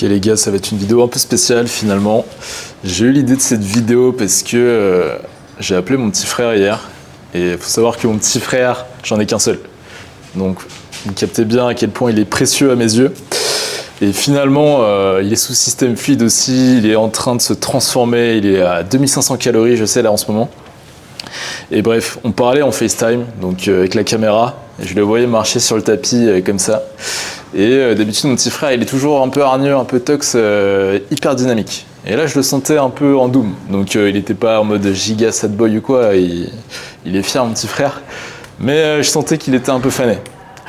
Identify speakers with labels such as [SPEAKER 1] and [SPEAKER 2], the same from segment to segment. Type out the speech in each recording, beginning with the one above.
[SPEAKER 1] Ok les gars, ça va être une vidéo un peu spéciale finalement. J'ai eu l'idée de cette vidéo parce que j'ai appelé mon petit frère hier. Et il faut savoir que mon petit frère, j'en ai qu'un seul. Donc vous captez bien à quel point il est précieux à mes yeux. Et finalement, il est sous système fluide aussi, il est en train de se transformer, il est à 2500 calories je sais là en ce moment. Et bref, on parlait en FaceTime, donc avec la caméra, et je le voyais marcher sur le tapis comme ça. Et d'habitude, mon petit frère, il est toujours un peu hargneux, un peu tox, hyper dynamique. Et là, je le sentais un peu en doom. Donc, il n'était pas en mode giga sad boy ou quoi. Il est fier, mon petit frère. Mais je sentais qu'il était un peu fané.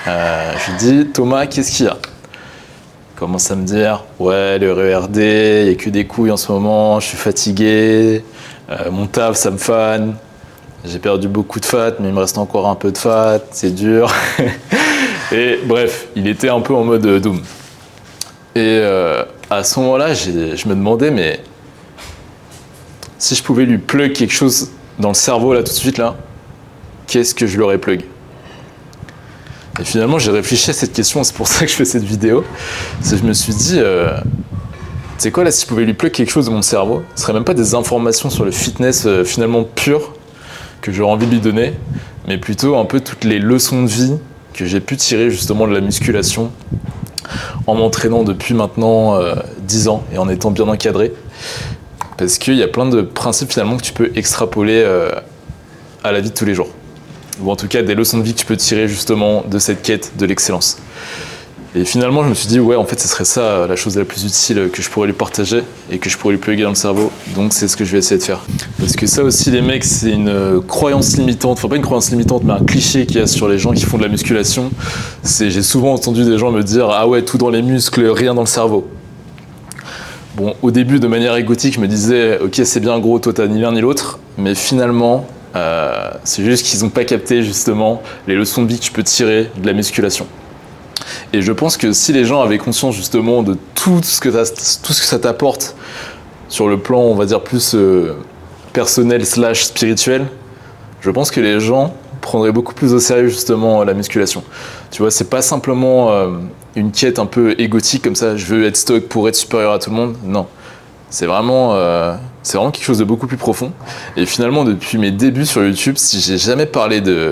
[SPEAKER 1] Je lui dis, Thomas, qu'est-ce qu'il y a? Il commence à me dire, ouais, le RERD, il n'y a que des couilles en ce moment, je suis fatigué, mon taf, ça me fane. J'ai perdu beaucoup de fat, mais il me reste encore un peu de fat, c'est dur. Et bref, il était un peu en mode doom. Et à ce moment-là, je me demandais, mais si je pouvais lui plug quelque chose dans le cerveau là tout de suite là, qu'est-ce que je lui aurais plug? Et finalement, j'ai réfléchi à cette question, c'est pour ça que je fais cette vidéo. C'est que je me suis dit, c'est quoi là, si je pouvais lui plug quelque chose de mon cerveau, ce serait même pas des informations sur le fitness finalement pur que j'aurais envie de lui donner, mais plutôt un peu toutes les leçons de vie que j'ai pu tirer justement de la musculation en m'entraînant depuis maintenant 10 ans et en étant bien encadré. Parce qu'il y a plein de principes finalement que tu peux extrapoler à la vie de tous les jours. Ou en tout cas des leçons de vie que tu peux tirer justement de cette quête de l'excellence. Et finalement, je me suis dit, ouais, en fait, ce serait ça la chose la plus utile que je pourrais lui partager et que je pourrais lui plugger dans le cerveau. Donc, c'est ce que je vais essayer de faire. Parce que ça aussi, les mecs, c'est une croyance limitante. Enfin, pas une croyance limitante, mais un cliché qu'il y a sur les gens qui font de la musculation. J'ai souvent entendu des gens me dire, ah ouais, tout dans les muscles, rien dans le cerveau. Bon, au début, de manière égotique, je me disais, ok, c'est bien gros, toi, t'as ni l'un ni l'autre. Mais finalement, c'est juste qu'ils n'ont pas capté, justement, les leçons de vie que tu peux tirer de la musculation. Et je pense que si les gens avaient conscience justement de tout ce que ça t'apporte sur le plan, on va dire, plus personnel / spirituel, je pense que les gens prendraient beaucoup plus au sérieux justement la musculation. Tu vois, c'est pas simplement une quête un peu égotique comme ça, je veux être stock pour être supérieur à tout le monde. Non, c'est vraiment quelque chose de beaucoup plus profond. Et finalement, depuis mes débuts sur YouTube, si j'ai jamais parlé de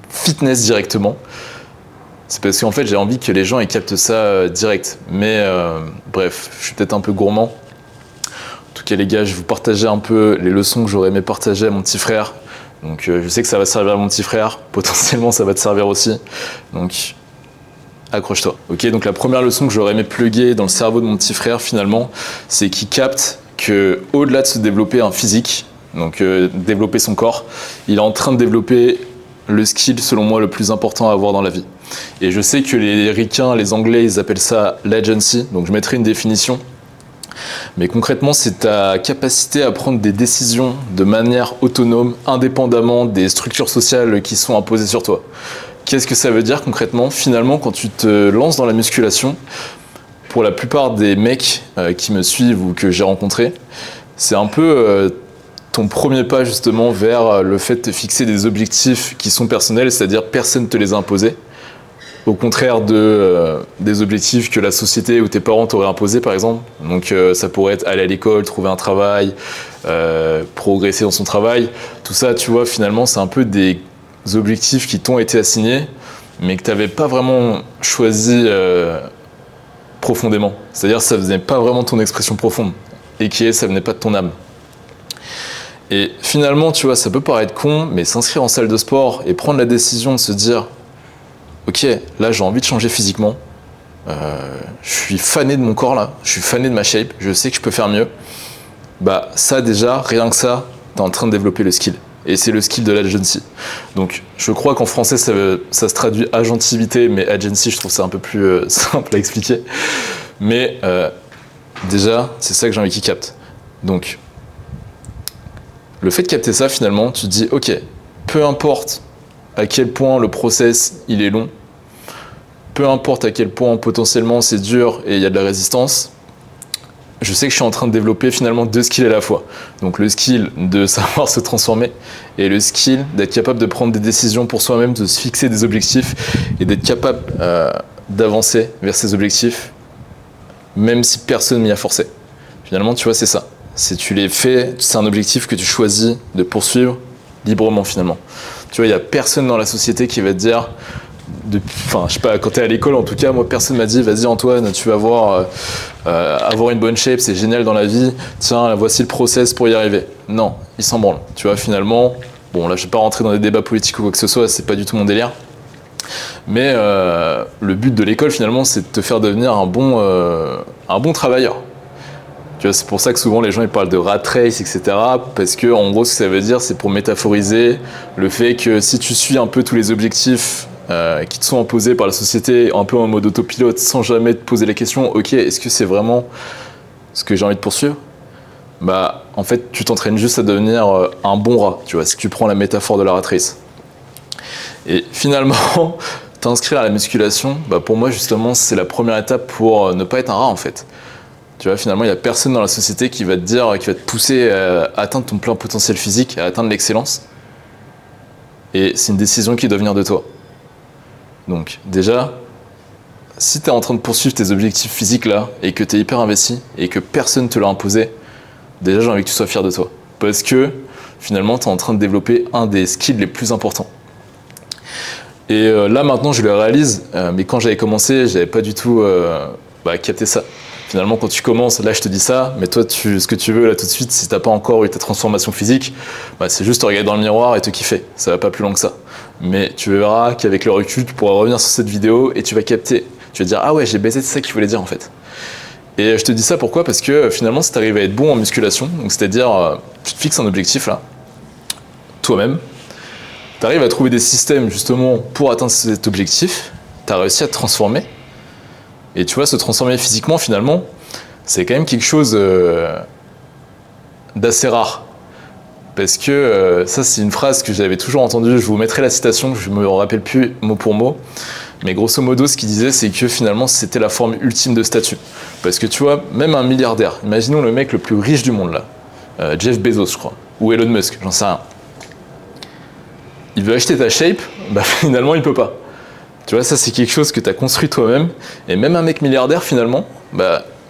[SPEAKER 1] fitness directement, c'est parce qu'en fait, j'ai envie que les gens ils captent ça direct. Mais bref, je suis peut-être un peu gourmand. En tout cas, les gars, je vais vous partager un peu les leçons que j'aurais aimé partager à mon petit frère. Donc, je sais que ça va servir à mon petit frère. Potentiellement, ça va te servir aussi. Donc, accroche-toi. Ok, donc la première leçon que j'aurais aimé plugger dans le cerveau de mon petit frère, finalement, c'est qu'il capte que, au-delà de se développer un physique, donc développer son corps, il est en train de développer le skill, selon moi, le plus important à avoir dans la vie. Et je sais que les ricains, les anglais, ils appellent ça l'agency, donc je mettrai une définition. Mais concrètement, c'est ta capacité à prendre des décisions de manière autonome, indépendamment des structures sociales qui sont imposées sur toi. Qu'est-ce que ça veut dire concrètement? Finalement, quand tu te lances dans la musculation, pour la plupart des mecs qui me suivent ou que j'ai rencontrés, c'est un peu ton premier pas justement vers le fait de te fixer des objectifs qui sont personnels, c'est-à-dire personne ne te les a imposés. Au contraire des objectifs que la société ou tes parents t'auraient imposés, par exemple. Donc ça pourrait être aller à l'école, trouver un travail, progresser dans son travail. Tout ça, tu vois, finalement, c'est un peu des objectifs qui t'ont été assignés, mais que tu n'avais pas vraiment choisi profondément. C'est-à-dire que ça ne venait pas vraiment de ton expression profonde, et ça ne venait pas de ton âme. Et finalement, tu vois, ça peut paraître con, mais s'inscrire en salle de sport et prendre la décision de se dire ok, là j'ai envie de changer physiquement, je suis fané de mon corps là, je suis fané de ma shape, je sais que je peux faire mieux. Bah ça déjà, rien que ça, t'es en train de développer le skill. Et c'est le skill de l'agency. Donc je crois qu'en français ça se traduit agentivité, mais agency je trouve ça un peu plus simple à expliquer. Mais déjà, c'est ça que j'ai envie qu'ils captent. Donc le fait de capter ça finalement, tu te dis ok, peu importe à quel point le process il est long, peu importe à quel point potentiellement c'est dur et il y a de la résistance, je sais que je suis en train de développer finalement 2 skills à la fois. Donc le skill de savoir se transformer et le skill d'être capable de prendre des décisions pour soi-même, de se fixer des objectifs et d'être capable d'avancer vers ces objectifs même si personne m'y a forcé. Finalement, tu vois, c'est ça. C'est tu les fais, c'est un objectif que tu choisis de poursuivre librement finalement. Tu vois, il n'y a personne dans la société qui va te dire, enfin, je sais pas, quand tu es à l'école en tout cas, moi personne m'a dit, vas-y Antoine, tu vas avoir une bonne shape, c'est génial dans la vie, tiens, voici le process pour y arriver. Non, ils s'en branlent. Tu vois, finalement, bon là je vais pas rentrer dans des débats politiques ou quoi que ce soit, c'est pas du tout mon délire. Mais le but de l'école finalement, c'est de te faire devenir un bon travailleur. Tu vois, c'est pour ça que souvent les gens ils parlent de rat race, etc. Parce que en gros, ce que ça veut dire, c'est pour métaphoriser le fait que si tu suis un peu tous les objectifs qui te sont imposés par la société, un peu en mode autopilote, sans jamais te poser la question, ok, est-ce que c'est vraiment ce que j'ai envie de poursuivre? Bah, en fait, tu t'entraînes juste à devenir un bon rat. Tu vois, si tu prends la métaphore de la rat race. Et finalement, t'inscrire à la musculation, bah pour moi justement, c'est la première étape pour ne pas être un rat en fait. Tu vois, finalement, il n'y a personne dans la société qui va te dire, qui va te pousser à atteindre ton plein potentiel physique, à atteindre l'excellence. Et c'est une décision qui doit venir de toi. Donc, déjà, si tu es en train de poursuivre tes objectifs physiques là, et que tu es hyper investi, et que personne ne te l'a imposé, déjà, j'ai envie que tu sois fier de toi. Parce que, finalement, tu es en train de développer un des skills les plus importants. Et là, maintenant, je le réalise, mais quand j'avais commencé, j'avais pas du tout capté ça. Finalement, quand tu commences, là je te dis ça, mais toi, ce que tu veux là tout de suite, si t'as pas encore eu ta transformation physique, c'est juste te regarder dans le miroir et te kiffer. Ça va pas plus loin que ça. Mais tu verras qu'avec le recul, tu pourras revenir sur cette vidéo et tu vas capter. Tu vas dire, ah ouais, j'ai baisé, c'est ça qu'il voulait dire en fait. Et je te dis ça pourquoi? Parce que finalement, si t'arrives à être bon en musculation, donc c'est-à-dire, tu te fixes un objectif là, toi-même, t'arrives à trouver des systèmes justement pour atteindre cet objectif, t'as réussi à te transformer. Et tu vois, se transformer physiquement, finalement, c'est quand même quelque chose d'assez rare. Parce que ça, c'est une phrase que j'avais toujours entendue. Je vous mettrai la citation, je ne me rappelle plus mot pour mot. Mais grosso modo, ce qu'il disait, c'est que finalement, c'était la forme ultime de statut. Parce que tu vois, même un milliardaire, imaginons le mec le plus riche du monde, là, Jeff Bezos, je crois, ou Elon Musk, j'en sais rien. Il veut acheter ta shape, finalement, il peut pas. Tu vois, ça c'est quelque chose que tu as construit toi-même. Et même un mec milliardaire, finalement,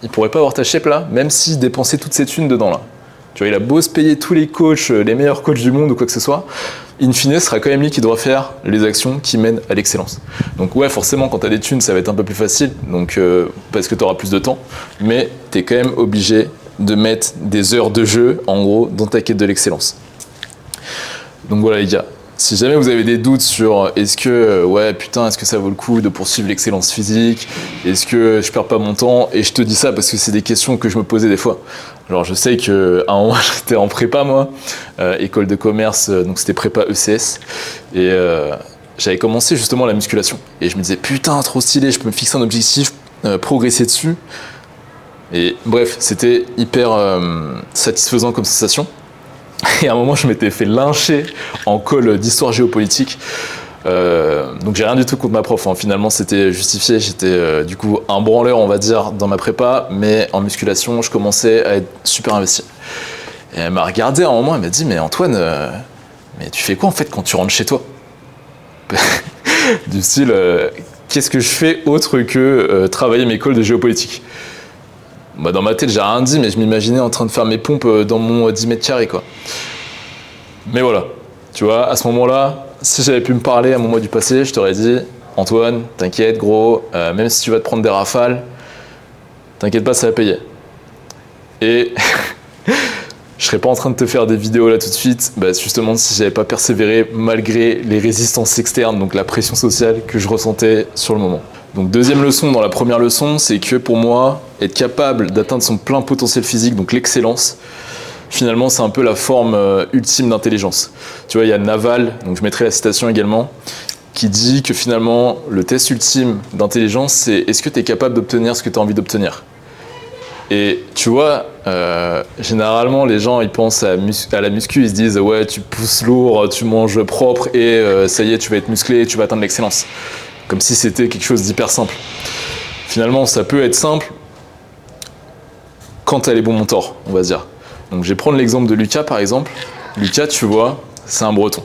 [SPEAKER 1] il pourrait pas avoir ta shape là, même s'il dépensait toutes ses thunes dedans là. Tu vois, il a beau se payer tous les coachs, les meilleurs coachs du monde ou quoi que ce soit, in fine, ce sera quand même lui qui doit faire les actions qui mènent à l'excellence. Donc ouais, forcément, quand tu as des thunes, ça va être un peu plus facile, donc, parce que tu auras plus de temps, mais tu es quand même obligé de mettre des heures de jeu, en gros, dans ta quête de l'excellence. Donc voilà les gars. Si jamais vous avez des doutes sur est-ce que ça vaut le coup de poursuivre l'excellence physique, est-ce que je perds pas mon temps, et je te dis ça parce que c'est des questions que je me posais des fois. Alors je sais qu'à un moment j'étais en prépa moi, école de commerce, donc c'était prépa ECS, et j'avais commencé justement la musculation. Et je me disais putain trop stylé, je peux me fixer un objectif, progresser dessus. Et bref, c'était hyper satisfaisant comme sensation. Et à un moment, je m'étais fait lyncher en colle d'histoire géopolitique. Donc j'ai rien du tout contre ma prof. Hein. Finalement, c'était justifié. J'étais du coup un branleur, on va dire, dans ma prépa. Mais en musculation, je commençais à être super investi. Et elle m'a regardé à un moment, elle m'a dit, mais Antoine, mais tu fais quoi en fait quand tu rentres chez toi? Du style, qu'est-ce que je fais autre que travailler mes cols de géopolitique? Dans ma tête, j'ai rien dit, mais je m'imaginais en train de faire mes pompes dans mon 10 mètres carrés, quoi. Mais voilà, tu vois, à ce moment-là, si j'avais pu me parler à mon moi du passé, je t'aurais dit, Antoine, t'inquiète, gros, même si tu vas te prendre des rafales, t'inquiète pas, ça va payer. Et je serais pas en train de te faire des vidéos là tout de suite, justement si j'avais pas persévéré malgré les résistances externes, donc la pression sociale que je ressentais sur le moment. Donc deuxième leçon dans la première leçon, c'est que pour moi, être capable d'atteindre son plein potentiel physique, donc l'excellence, finalement c'est un peu la forme ultime d'intelligence. Tu vois, il y a Naval, donc je mettrai la citation également, qui dit que finalement le test ultime d'intelligence, c'est est-ce que tu es capable d'obtenir ce que tu as envie d'obtenir. Et tu vois, généralement les gens ils pensent à la muscu, ils se disent ouais tu pousses lourd, tu manges propre et ça y est tu vas être musclé, tu vas atteindre l'excellence. Comme si c'était quelque chose d'hyper simple. Finalement, ça peut être simple quand tu as les bons mentors, on va dire. Donc je vais prendre l'exemple de Lucas par exemple. Lucas, tu vois, c'est un breton.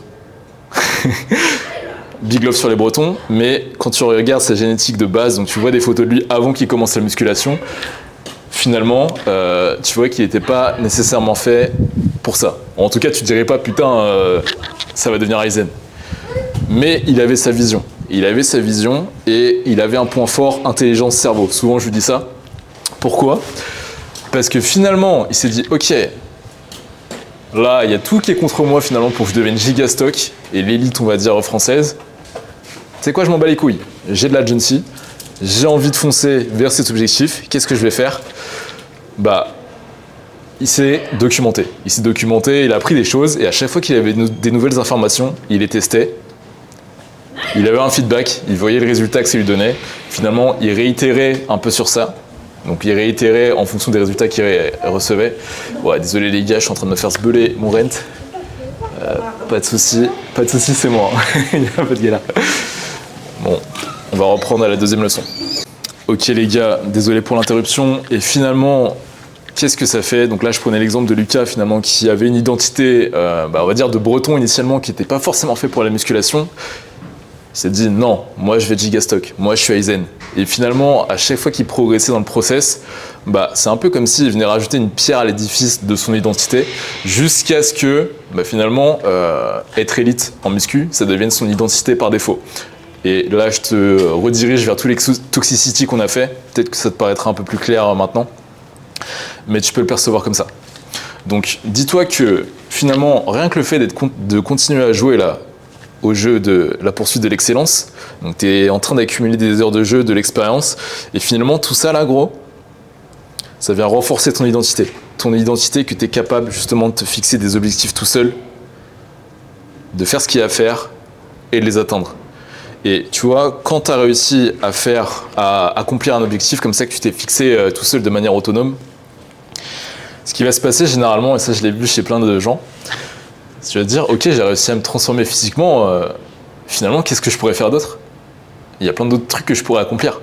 [SPEAKER 1] Big love sur les bretons, mais quand tu regardes sa génétique de base, donc tu vois des photos de lui avant qu'il commence la musculation, finalement, tu vois qu'il n'était pas nécessairement fait pour ça. En tout cas, tu dirais pas, putain, ça va devenir Aizen. Mais il avait sa vision. Il avait sa vision et il avait un point fort, intelligence, cerveau. Souvent, je lui dis ça. Pourquoi ? Parce que finalement, il s'est dit, ok, là, il y a tout qui est contre moi finalement pour que je devienne giga stock et l'élite, on va dire, française. Tu sais quoi, je m'en bats les couilles. J'ai de l'agency, j'ai envie de foncer vers cet objectif. Qu'est-ce que je vais faire ? Bah, il s'est documenté. Il a appris des choses et à chaque fois qu'il avait des nouvelles informations, il les testait. Il avait un feedback, il voyait le résultat que ça lui donnait. Finalement, il réitérait un peu sur ça. Donc il réitérait en fonction des résultats qu'il recevait. Ouais, désolé les gars, je suis en train de me faire sbeuler mon rent. Pas de souci, c'est moi. Il n'y a pas de galère. Bon, on va reprendre à la deuxième leçon. Ok les gars, désolé pour l'interruption. Et finalement, qu'est-ce que ça fait ? Donc là, je prenais l'exemple de Lucas finalement qui avait une identité, on va dire de breton initialement, qui n'était pas forcément fait pour la musculation. Il s'est dit non, moi je vais gigastock, moi je suis Aizen. Et finalement, à chaque fois qu'il progressait dans le process, c'est un peu comme s'il venait rajouter une pierre à l'édifice de son identité, jusqu'à ce que finalement, être élite en muscu, ça devienne son identité par défaut. Et là, je te redirige vers tous les toxicity qu'on a fait. Peut-être que ça te paraîtra un peu plus clair maintenant, mais tu peux le percevoir comme ça. Donc, dis-toi que finalement, rien que le fait de continuer à jouer là, au jeu de la poursuite de l'excellence. Donc tu es en train d'accumuler des heures de jeu, de l'expérience, et finalement tout ça là gros, ça vient renforcer ton identité. Ton identité que tu es capable justement de te fixer des objectifs tout seul, de faire ce qu'il y a à faire et de les atteindre. Et tu vois, quand tu as réussi à accomplir un objectif comme ça que tu t'es fixé tout seul de manière autonome, ce qui va se passer généralement, et ça je l'ai vu chez plein de gens, tu vas te dire, ok, j'ai réussi à me transformer physiquement, finalement, qu'est-ce que je pourrais faire d'autre ? Il y a plein d'autres trucs que je pourrais accomplir.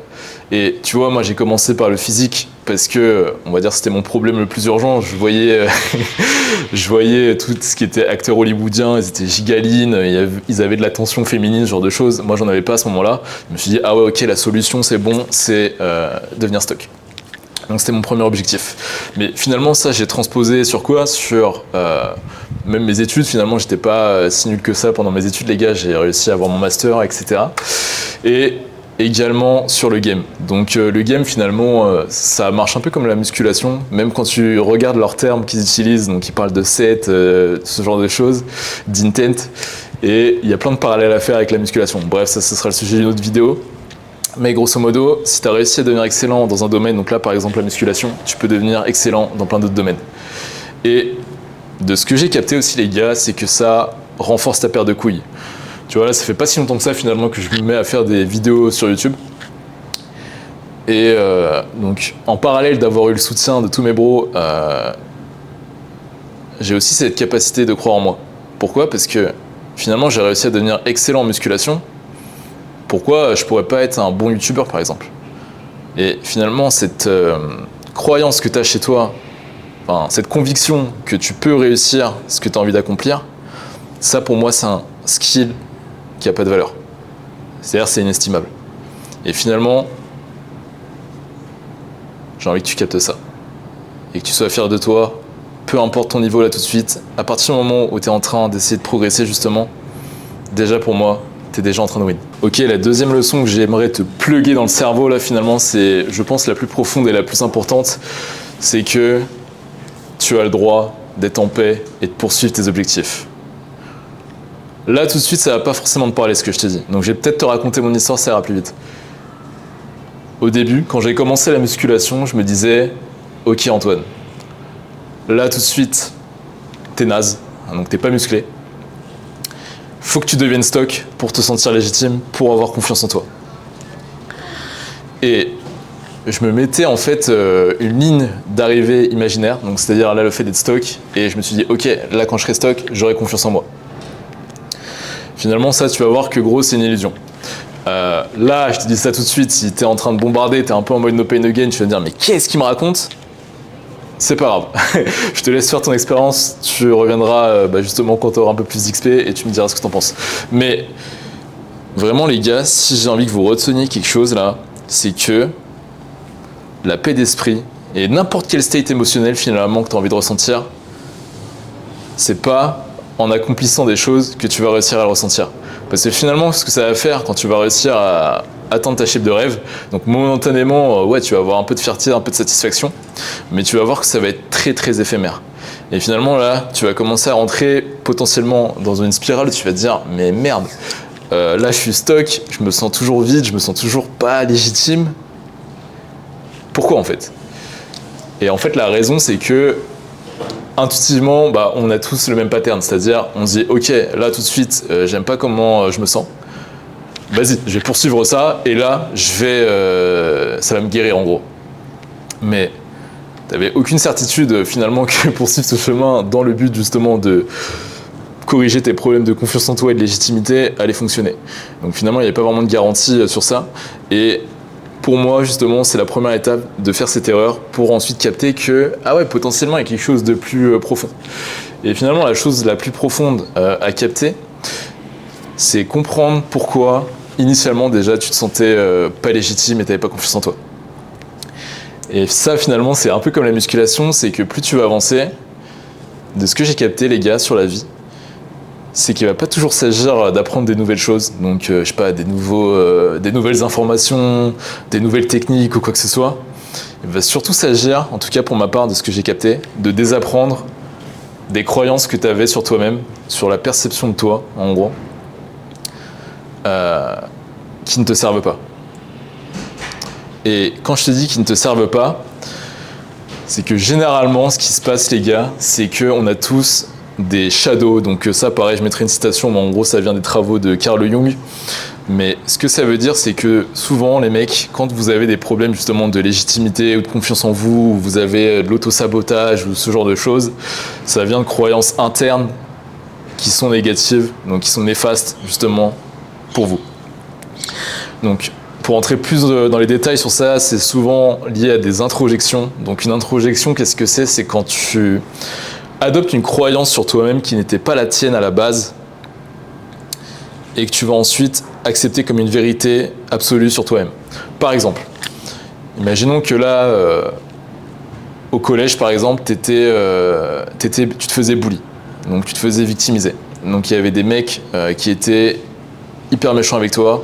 [SPEAKER 1] Et tu vois, moi, j'ai commencé par le physique parce que, on va dire, c'était mon problème le plus urgent. Je voyais tout ce qui était acteurs hollywoodiens, ils étaient gigalines, ils avaient de l'attention féminine, ce genre de choses. Moi, j'en avais pas à ce moment-là. Je me suis dit, ah ouais, ok, la solution, c'est bon, c'est devenir stock. Donc c'était mon premier objectif. Mais finalement, ça, j'ai transposé sur quoi ? Sur même mes études. Finalement, j'étais pas si nul que ça pendant mes études, les gars. J'ai réussi à avoir mon master, etc. Et également sur le game. Donc le game, finalement, ça marche un peu comme la musculation. Même quand tu regardes leurs termes qu'ils utilisent, donc ils parlent de set, ce genre de choses, d'intent. Et il y a plein de parallèles à faire avec la musculation. Bref, ça, ce sera le sujet d'une autre vidéo. Mais grosso modo, si tu as réussi à devenir excellent dans un domaine, donc là par exemple la musculation, tu peux devenir excellent dans plein d'autres domaines. Et de ce que j'ai capté aussi les gars, c'est que ça renforce ta paire de couilles. Tu vois là, ça fait pas si longtemps que ça finalement que je me mets à faire des vidéos sur YouTube. Et donc en parallèle d'avoir eu le soutien de tous mes bros, j'ai aussi cette capacité de croire en moi. Pourquoi ? Parce que finalement j'ai réussi à devenir excellent en musculation. Pourquoi je pourrais pas être un bon youtubeur par exemple ? Et finalement cette croyance que tu as chez toi, cette conviction que tu peux réussir ce que tu as envie d'accomplir, ça pour moi c'est un skill qui n'a pas de valeur. C'est-à-dire c'est inestimable. Et finalement, j'ai envie que tu captes ça. Et que tu sois fier de toi, peu importe ton niveau là tout de suite, à partir du moment où tu es en train d'essayer de progresser justement, déjà pour moi, tu es déjà en train de win. Ok, la deuxième leçon que j'aimerais te plugger dans le cerveau là finalement, c'est, je pense, la plus profonde et la plus importante, c'est que tu as le droit d'être en paix et de poursuivre tes objectifs. Là tout de suite, ça va pas forcément te parler ce que je t'ai dit, donc je vais peut-être te raconter mon histoire, ça ira plus vite. Au début, quand j'ai commencé la musculation, je me disais, ok Antoine, là tout de suite, t'es naze, donc t'es pas musclé. Faut que tu deviennes stock pour te sentir légitime, pour avoir confiance en toi. Et je me mettais en fait une ligne d'arrivée imaginaire, donc c'est-à-dire là le fait d'être stock, et je me suis dit ok, là quand je serai stock, j'aurai confiance en moi. Finalement ça tu vas voir que gros c'est une illusion. Là je te dis ça tout de suite, si t'es en train de bombarder, t'es un peu en mode no pain no gain, tu vas te dire mais qu'est-ce qu'il me raconte ? C'est pas grave, je te laisse faire ton expérience, tu reviendras justement quand tu auras un peu plus d'XP et tu me diras ce que t'en penses. Mais vraiment les gars, si j'ai envie que vous reteniez quelque chose là, c'est que la paix d'esprit, Et n'importe quel state émotionnel finalement que tu as envie de ressentir, c'est pas en accomplissant des choses que tu vas réussir à le ressentir. Parce que finalement, ce que ça va faire quand tu vas réussir à atteindre ta shape de rêve, donc momentanément, ouais, tu vas avoir un peu de fierté, un peu de satisfaction, mais tu vas voir que ça va être très très éphémère. Et finalement là, tu vas commencer à rentrer potentiellement dans une spirale où tu vas te dire « mais merde, là je suis stock, je me sens toujours vide, je me sens toujours pas légitime. Pourquoi en fait ?» Et en fait la raison c'est que intuitivement, on a tous le même pattern, c'est-à-dire on se dit « ok, là tout de suite, j'aime pas comment je me sens, vas-y, je vais poursuivre ça, et là, ça va me guérir en gros. » Mais tu n'avais aucune certitude finalement que poursuivre ce chemin dans le but justement de corriger tes problèmes de confiance en toi et de légitimité allait fonctionner. Donc finalement, il n'y avait pas vraiment de garantie sur ça. Et pour moi, justement, c'est la première étape de faire cette erreur pour ensuite capter que, ah ouais, potentiellement, il y a quelque chose de plus profond. Et finalement, la chose la plus profonde à capter, c'est comprendre pourquoi, initialement, déjà, tu te sentais pas légitime et tu n'avais pas confiance en toi. Et ça, finalement, c'est un peu comme la musculation, c'est que plus tu vas avancer, de ce que j'ai capté, les gars, sur la vie, c'est qu'il ne va pas toujours s'agir d'apprendre des nouvelles choses, donc je sais pas, des nouvelles informations, des nouvelles techniques ou quoi que ce soit. Il va surtout s'agir, en tout cas pour ma part, de ce que j'ai capté, de désapprendre des croyances que tu avais sur toi-même, sur la perception de toi, en gros, qui ne te servent pas. Et quand je te dis qu'ils ne te servent pas, c'est que généralement, ce qui se passe, les gars, c'est qu'on a tous des shadows. Donc ça, pareil, je mettrai une citation, mais en gros, ça vient des travaux de Carl Jung. Mais ce que ça veut dire, c'est que souvent, les mecs, quand vous avez des problèmes justement de légitimité ou de confiance en vous, ou vous avez de l'auto-sabotage ou ce genre de choses, ça vient de croyances internes qui sont négatives, donc qui sont néfastes justement pour vous. Donc, pour entrer plus dans les détails sur ça, c'est souvent lié à des introjections. Donc une introjection, qu'est-ce que c'est ? C'est quand tu adoptes une croyance sur toi-même qui n'était pas la tienne à la base et que tu vas ensuite accepter comme une vérité absolue sur toi-même. Par exemple, imaginons que là, au collège par exemple, tu te faisais bully, donc tu te faisais victimiser. Donc il y avait des mecs qui étaient hyper méchants avec toi,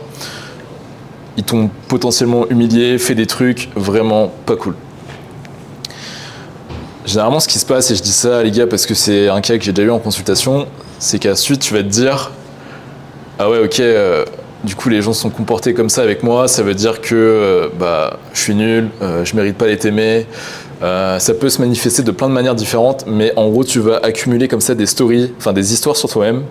[SPEAKER 1] ils t'ont potentiellement humilié, fait des trucs vraiment pas cool. Généralement, ce qui se passe, et je dis ça les gars parce que c'est un cas que j'ai déjà eu en consultation, c'est qu'ensuite tu vas te dire « Ah ouais, ok, du coup les gens sont comportés comme ça avec moi, ça veut dire que je suis nul, je mérite pas d'être aimé. » Ça peut se manifester de plein de manières différentes, mais en gros tu vas accumuler comme ça des des histoires sur toi-même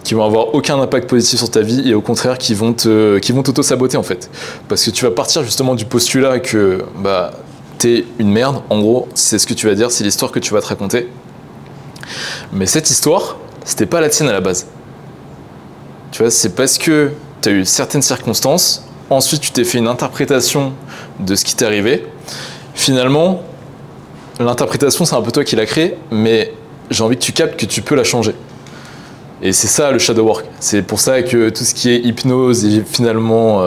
[SPEAKER 1] qui vont avoir aucun impact positif sur ta vie et au contraire qui vont t'auto-saboter en fait. Parce que tu vas partir justement du postulat que t'es une merde, en gros, c'est ce que tu vas dire, c'est l'histoire que tu vas te raconter. Mais cette histoire, c'était pas la tienne à la base. Tu vois, c'est parce que tu as eu certaines circonstances, ensuite tu t'es fait une interprétation de ce qui t'est arrivé. Finalement, l'interprétation, c'est un peu toi qui l'as créée, mais j'ai envie que tu captes que tu peux la changer. Et c'est ça le shadow work. C'est pour ça que tout ce qui est hypnose et finalement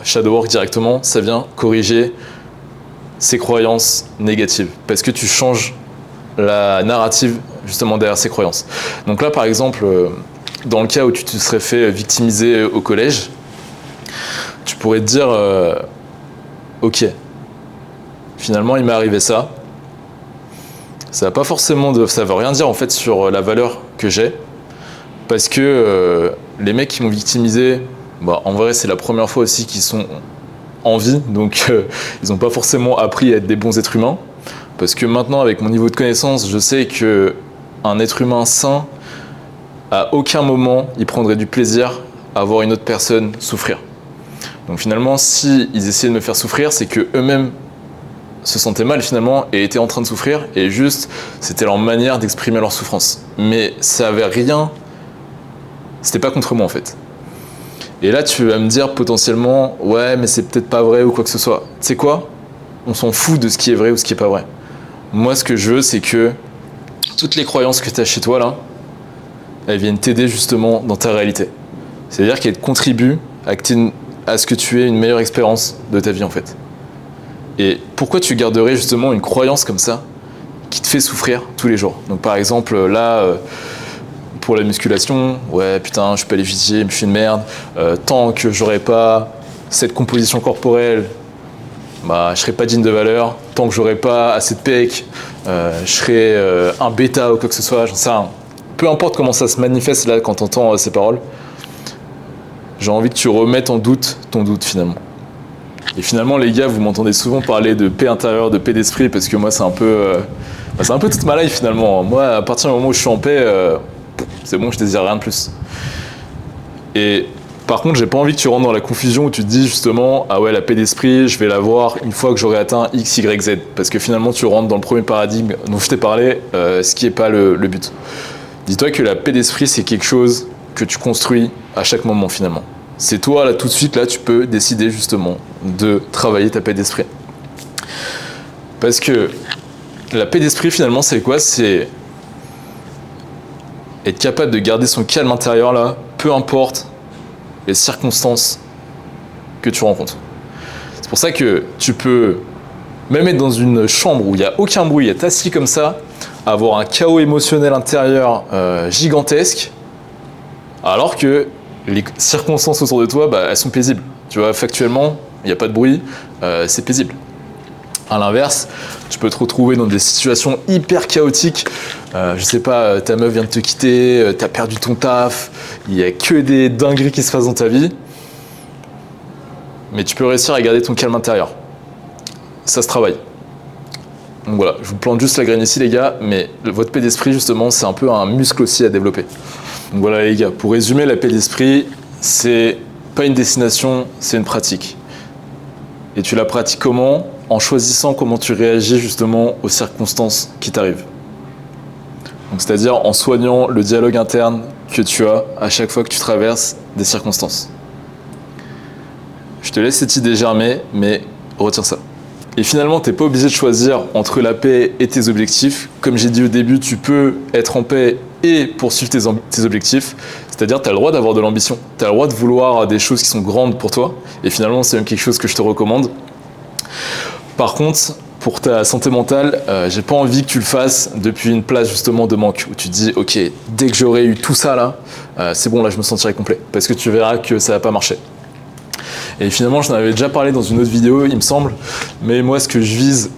[SPEAKER 1] shadow work directement, ça vient corriger ces croyances négatives. Parce que tu changes la narrative justement derrière ces croyances. Donc là par exemple, dans le cas où tu te serais fait victimiser au collège, tu pourrais te dire ok, finalement il m'est arrivé ça. Ça veut rien dire en fait sur la valeur que j'ai. Parce que les mecs qui m'ont victimisé, en vrai c'est la première fois aussi qu'ils sont en vie, donc ils n'ont pas forcément appris à être des bons êtres humains. Parce que maintenant avec mon niveau de connaissance, je sais qu'un être humain sain, à aucun moment il prendrait du plaisir à voir une autre personne souffrir. Donc finalement, si ils essayaient de me faire souffrir, c'est que eux-mêmes se sentaient mal finalement et étaient en train de souffrir, et juste c'était leur manière d'exprimer leur souffrance. Mais ça avait rien. C'était pas contre moi en fait. Et là tu vas me dire potentiellement ouais mais c'est peut-être pas vrai ou quoi que ce soit. Tu sais quoi ? On s'en fout de ce qui est vrai ou ce qui est pas vrai. Moi ce que je veux c'est que toutes les croyances que tu as chez toi là, elles viennent t'aider justement dans ta réalité. C'est-à-dire qu'elles contribuent à ce que tu aies une meilleure expérience de ta vie en fait. Et pourquoi tu garderais justement une croyance comme ça qui te fait souffrir tous les jours? Donc par exemple, là, pour la musculation, ouais, putain, je suis pas légitime, je suis une merde. Tant que j'aurai pas cette composition corporelle, bah, je serai pas digne de valeur. Tant que j'aurai pas assez de pecs, je serai un bêta ou quoi que ce soit, j'en sais rien. Peu importe comment ça se manifeste là quand tu entends ces paroles, j'ai envie que tu remettes en doute ton doute finalement. Et finalement, les gars, vous m'entendez souvent parler de paix intérieure, de paix d'esprit, parce que moi, c'est un peu toute ma life finalement. Moi, à partir du moment où je suis en paix, c'est bon, je désire rien de plus. Et par contre, j'ai pas envie que tu rentres dans la confusion où tu te dis justement, ah ouais, la paix d'esprit, je vais l'avoir une fois que j'aurai atteint X, Y, Z. Parce que finalement, tu rentres dans le premier paradigme dont je t'ai parlé, ce qui n'est pas le but. Dis-toi que la paix d'esprit, c'est quelque chose que tu construis à chaque moment finalement. C'est toi, là, tout de suite, là, tu peux décider justement de travailler ta paix d'esprit. Parce que la paix d'esprit, finalement, c'est quoi? C'est être capable de garder son calme intérieur, là, peu importe les circonstances que tu rencontres. C'est pour ça que tu peux même être dans une chambre où il n'y a aucun bruit, être assis comme ça, avoir un chaos émotionnel intérieur gigantesque, alors que les circonstances autour de toi, bah, elles sont paisibles. Tu vois, factuellement, il n'y a pas de bruit, c'est paisible. À l'inverse, tu peux te retrouver dans des situations hyper chaotiques. Je sais pas, ta meuf vient de te quitter, t'as perdu ton taf, il n'y a que des dingueries qui se passent dans ta vie. Mais tu peux réussir à garder ton calme intérieur. Ça se travaille. Donc voilà, je vous plante juste la graine ici les gars, mais votre paix d'esprit justement, c'est un peu un muscle aussi à développer. Donc voilà les gars, pour résumer, la paix d'esprit, c'est pas une destination, c'est une pratique. Et tu la pratiques comment? En choisissant comment tu réagis justement aux circonstances qui t'arrivent. Donc c'est-à-dire en soignant le dialogue interne que tu as à chaque fois que tu traverses des circonstances. Je te laisse cette idée germer, mais retiens ça. Et finalement, tu n'es pas obligé de choisir entre la paix et tes objectifs. Comme j'ai dit au début, tu peux être en paix et poursuivre tes objectifs. C'est-à-dire, tu as le droit d'avoir de l'ambition. Tu as le droit de vouloir des choses qui sont grandes pour toi. Et finalement, c'est même quelque chose que je te recommande. Par contre, pour ta santé mentale, j'ai pas envie que tu le fasses depuis une place justement de manque, où tu te dis, ok, dès que j'aurai eu tout ça là, c'est bon, là je me sentirai complet. Parce que tu verras que ça va pas marcher. Et finalement, j'en avais déjà parlé dans une autre vidéo, il me semble, mais moi, ce que je vise,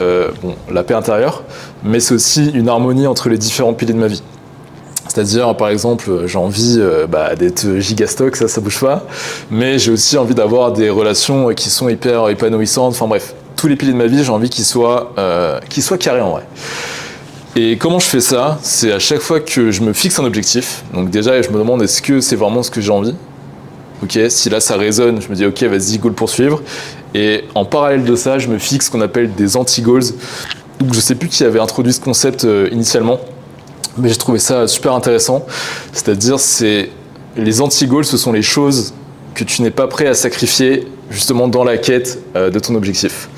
[SPEAKER 1] la paix intérieure, mais c'est aussi une harmonie entre les différents piliers de ma vie. C'est-à-dire, par exemple, j'ai envie d'être gigastock, ça bouge pas, mais j'ai aussi envie d'avoir des relations qui sont hyper épanouissantes, enfin bref, tous les piliers de ma vie, j'ai envie qu'ils soient carrés en vrai. Et comment je fais ça? C'est à chaque fois que je me fixe un objectif, donc déjà, je me demande est-ce que c'est vraiment ce que j'ai envie? Ok, si là ça résonne, je me dis ok, vas-y, goal poursuivre. Et en parallèle de ça, je me fixe ce qu'on appelle des anti-goals. Donc je sais plus qui avait introduit ce concept initialement, mais j'ai trouvé ça super intéressant. C'est-à-dire, les anti-goals, ce sont les choses que tu n'es pas prêt à sacrifier justement dans la quête de ton objectif.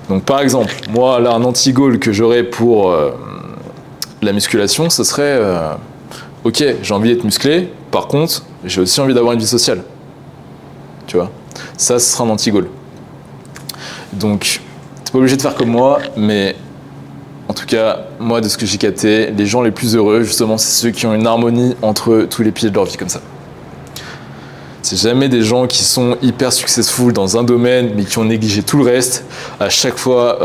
[SPEAKER 1] Donc par exemple, moi là, un anti-goal que j'aurais pour la musculation, ce serait ok, j'ai envie d'être musclé, par contre, j'ai aussi envie d'avoir une vie sociale. Tu vois, ça, ce sera un anti-goal. Donc, t'es pas obligé de faire comme moi, mais en tout cas, moi, de ce que j'ai capté, les gens les plus heureux, justement, c'est ceux qui ont une harmonie entre tous les piliers de leur vie comme ça. C'est jamais des gens qui sont hyper successful dans un domaine, mais qui ont négligé tout le reste. À chaque fois,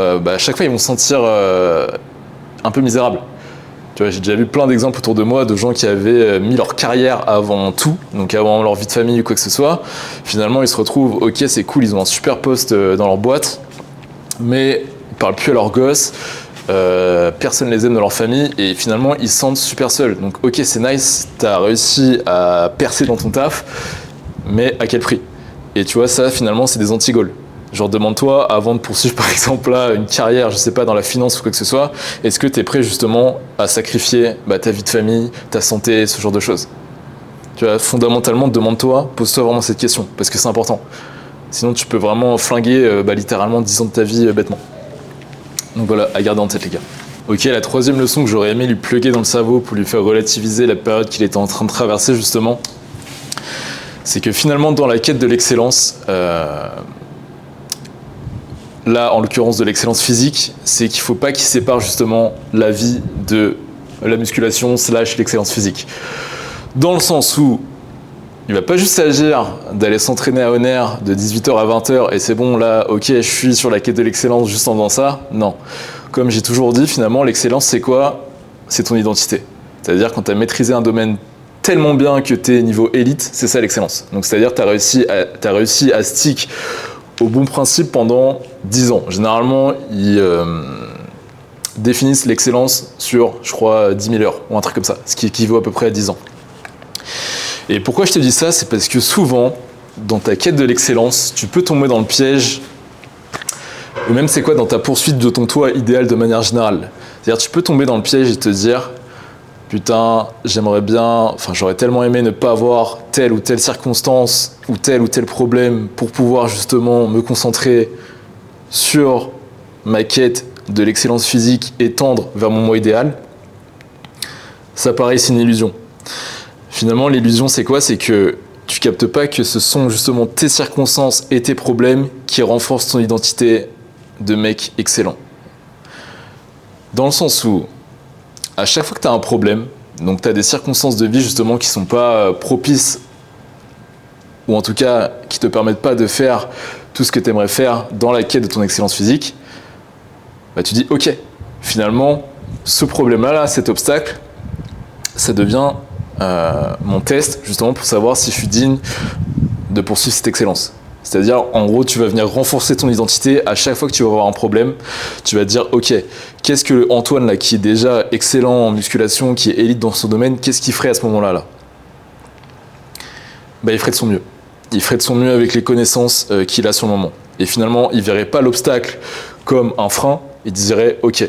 [SPEAKER 1] ils vont se sentir un peu misérables. Tu vois, j'ai déjà vu plein d'exemples autour de moi de gens qui avaient mis leur carrière avant tout, donc avant leur vie de famille ou quoi que ce soit. Finalement, ils se retrouvent, ok, c'est cool, ils ont un super poste dans leur boîte, mais ils parlent plus à leurs gosses, personne les aime dans leur famille, et finalement, ils se sentent super seuls. Donc, ok, c'est nice, t'as réussi à percer dans ton taf, mais à quel prix? Et tu vois, ça, finalement, c'est des anti-goals. Genre, demande-toi, avant de poursuivre par exemple là, une carrière, je sais pas, dans la finance ou quoi que ce soit, est-ce que tu es prêt justement à sacrifier ta vie de famille, ta santé, ce genre de choses? Tu vois, fondamentalement, demande-toi, pose-toi vraiment cette question, parce que c'est important. Sinon, tu peux vraiment flinguer littéralement 10 ans de ta vie bêtement. Donc voilà, à garder en tête les gars. Ok, la troisième leçon que j'aurais aimé lui plugger dans le cerveau pour lui faire relativiser la période qu'il était en train de traverser justement, c'est que finalement, dans la quête de l'excellence, là en l'occurrence de l'excellence physique, c'est qu'il ne faut pas qu'il sépare justement la vie de la musculation / l'excellence physique. Dans le sens où il ne va pas juste s'agir d'aller s'entraîner à Honor de 18h à 20h et c'est bon là, ok, je suis sur la quête de l'excellence juste en faisant ça. Non. Comme j'ai toujours dit, finalement, l'excellence c'est quoi? C'est ton identité. C'est-à-dire quand tu as maîtrisé un domaine tellement bien que tu es niveau élite, c'est ça l'excellence. Donc c'est-à-dire que tu as réussi à stick au bon principe pendant 10 ans. Généralement, ils définissent l'excellence sur, je crois, 10 000 heures ou un truc comme ça, ce qui équivaut à peu près à 10 ans. Et pourquoi je te dis ça? C'est parce que souvent, dans ta quête de l'excellence, tu peux tomber dans le piège, ou même c'est quoi, dans ta poursuite de ton toi idéal de manière générale. C'est-à-dire tu peux tomber dans le piège et te dire putain, j'aimerais bien, j'aurais tellement aimé ne pas avoir telle ou telle circonstance ou tel problème pour pouvoir justement me concentrer sur ma quête de l'excellence physique et tendre vers mon moi idéal. Ça paraît, c'est une illusion. Finalement, l'illusion, c'est quoi? C'est que tu captes pas que ce sont justement tes circonstances et tes problèmes qui renforcent ton identité de mec excellent. Dans le sens où, à chaque fois que tu as un problème, donc tu as des circonstances de vie justement qui sont pas propices, ou en tout cas qui te permettent pas de faire tout ce que tu aimerais faire dans la quête de ton excellence physique, bah tu dis ok, finalement, ce problème-là, cet obstacle, ça devient mon test justement pour savoir si je suis digne de poursuivre cette excellence. C'est-à-dire, en gros, tu vas venir renforcer ton identité à chaque fois que tu vas avoir un problème. Tu vas te dire, ok, qu'est-ce que Antoine, là, qui est déjà excellent en musculation, qui est élite dans son domaine, qu'est-ce qu'il ferait à ce moment-là là? Bah, il ferait de son mieux. Il ferait de son mieux avec les connaissances qu'il a sur le moment. Et finalement, il ne verrait pas l'obstacle comme un frein. Il dirait, ok,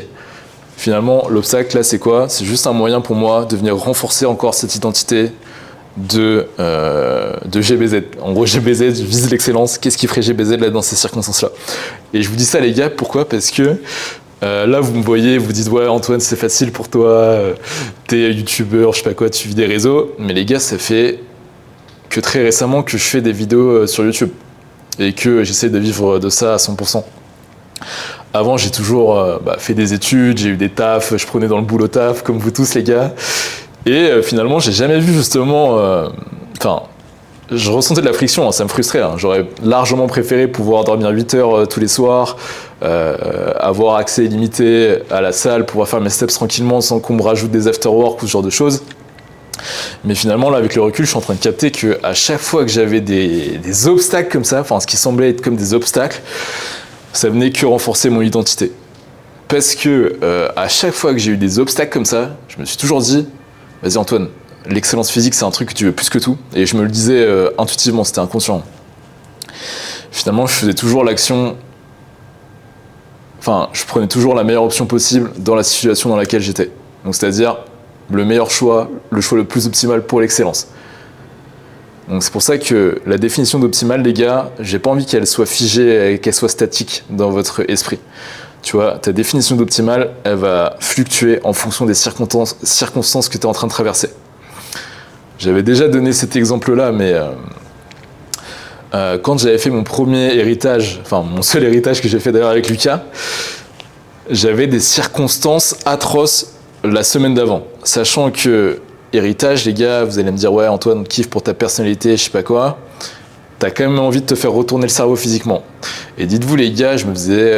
[SPEAKER 1] finalement, l'obstacle, là, c'est quoi? C'est juste un moyen pour moi de venir renforcer encore cette identité de GBZ. En gros, GBZ vise l'excellence. Qu'est-ce qui ferait GBZ là dans ces circonstances-là? Et je vous dis ça, les gars, pourquoi? Parce que là, vous me voyez, vous dites ouais, Antoine, c'est facile pour toi, t'es youtubeur, je sais pas quoi, tu vis des réseaux. Mais les gars, ça fait que très récemment que je fais des vidéos sur YouTube et que j'essaie de vivre de ça à 100%. Avant, j'ai toujours fait des études, j'ai eu des tafs, je prenais dans le boulot taf, comme vous tous, les gars. Et finalement, j'ai jamais vu justement... je ressentais de la friction, hein, ça me frustrait. Hein. J'aurais largement préféré pouvoir dormir 8 heures tous les soirs, avoir accès illimité à la salle, pouvoir faire mes steps tranquillement sans qu'on me rajoute des after-work ou ce genre de choses. Mais finalement, là, avec le recul, je suis en train de capter qu'à chaque fois que j'avais des obstacles comme ça, ce qui semblait être comme des obstacles, ça venait que renforcer mon identité. Parce que à chaque fois que j'ai eu des obstacles comme ça, je me suis toujours dit, vas-y Antoine, l'excellence physique, c'est un truc que tu veux plus que tout. Et je me le disais intuitivement, c'était inconscient. Finalement, je faisais toujours l'action... je prenais toujours la meilleure option possible dans la situation dans laquelle j'étais. Donc, c'est-à-dire le meilleur choix, le choix le plus optimal pour l'excellence. Donc, c'est pour ça que la définition d'optimal, les gars, j'ai pas envie qu'elle soit figée et qu'elle soit statique dans votre esprit. Tu vois, ta définition d'optimal, elle va fluctuer en fonction des circonstances que tu es en train de traverser. J'avais déjà donné cet exemple-là, mais quand j'avais fait mon premier héritage, mon seul héritage que j'ai fait d'ailleurs avec Lucas, j'avais des circonstances atroces la semaine d'avant. Sachant que héritage, les gars, vous allez me dire, ouais, Antoine, on kiffe pour ta personnalité, je sais pas quoi. T'as quand même envie de te faire retourner le cerveau physiquement. Et dites-vous, les gars, je me faisais...